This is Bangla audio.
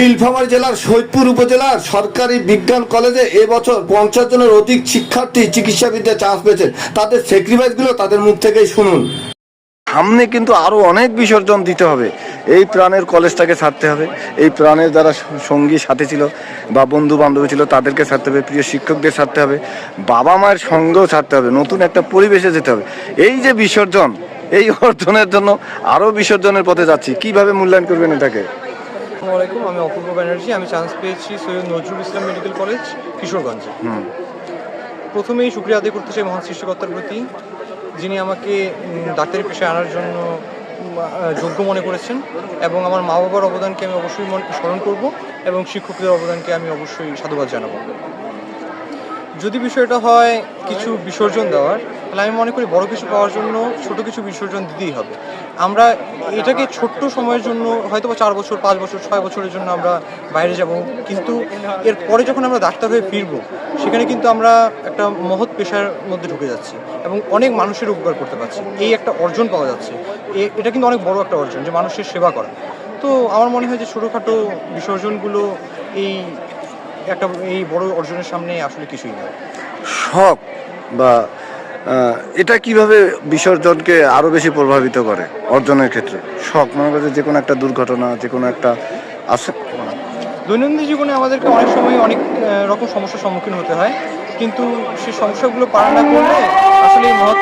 নীলফামারী জেলার সৈয়দপুর উপজেলার সরকারি বিজ্ঞান কলেজে এবছর 50 জনের অধিক শিক্ষার্থী চিকিৎসাবিদ্যায় চান্স পেয়েছে। তাদের স্যাক্রিফাইসগুলো তাদের মুখ থেকেই শুনুন। সামনে কিন্তু আরো অনেক বিসর্জন দিতে হবে। এই প্রাণের কলেজটাকে ছাড়তে হবে, এই প্রাণের যারা সঙ্গী সাথী ছিল বা বন্ধু বান্ধবী ছিল তাদেরকে ছাড়তে হবে, প্রিয় শিক্ষকদের ছাড়তে হবে, বাবা মায়ের সঙ্গেও ছাড়তে হবে, নতুন একটা পরিবেশে যেতে হবে। এই যে বিসর্জন, এই অর্জনের জন্য আরো বিসর্জনের পথে যাচ্ছি, কিভাবে মূল্যায়ন করবেন এটাকে? আসসালামু আলাইকুম, আমি অপূর্ব ব্যানার্জি। আমি চান্স পেয়েছি সৈয়দ নজরুল ইসলাম মেডিকেল কলেজ, কিশোরগঞ্জে। প্রথমেই শুকরিয়া আদায় করতে চাই মহান সৃষ্টিকর্তার প্রতি, যিনি আমাকে ডাক্তারি পেশায় আনার জন্য যোগ্য মনে করেছেন, এবং আমার মা বাবার অবদানকে আমি অবশ্যই স্মরণ করব, এবং শিক্ষকদের অবদানকে আমি অবশ্যই সাধুবাদ জানাবো। যদি বিষয়টা হয় কিছু বিসর্জন দেওয়ার, তাহলে আমি মনে করি বড় কিছু পাওয়ার জন্য ছোট কিছু বিসর্জন দিতেই হবে। আমরা এটাকে ছোট্ট সময়ের জন্য হয়তো বা 4 বছর, 5 বছর, 6 বছরের জন্য আমরা বাইরে যাব, কিন্তু এর পরে যখন আমরা ডাক্তার হয়ে ফিরবো, সেখানে কিন্তু আমরা একটা মহৎ পেশার মধ্যে ঢুকে যাচ্ছি এবং অনেক মানুষের উপকার করতে পারছি। এই একটা অর্জন পাওয়া যাচ্ছে, এটা কিন্তু অনেক বড় একটা অর্জন, যে মানুষের সেবা করা। তো আমার মনে হয় যে ছোটোখাটো বিসর্জনগুলো এই বড় অর্জনের সামনে আসলে কিছুই না। শখ বা এটা কিভাবে বিসর্জনকে আরো বেশি প্রভাবিত করে অর্জনের ক্ষেত্রে? শখ মনে করছে যে কোনো একটা দুর্ঘটনা, যে কোনো একটা আছে। দৈনন্দিন জীবনে আমাদেরকে অনেক সময় অনেক রকম সমস্যার সম্মুখীন হতে হয়, কিন্তু সেই সমস্যাগুলো পার না করলে আসলে এই মহৎ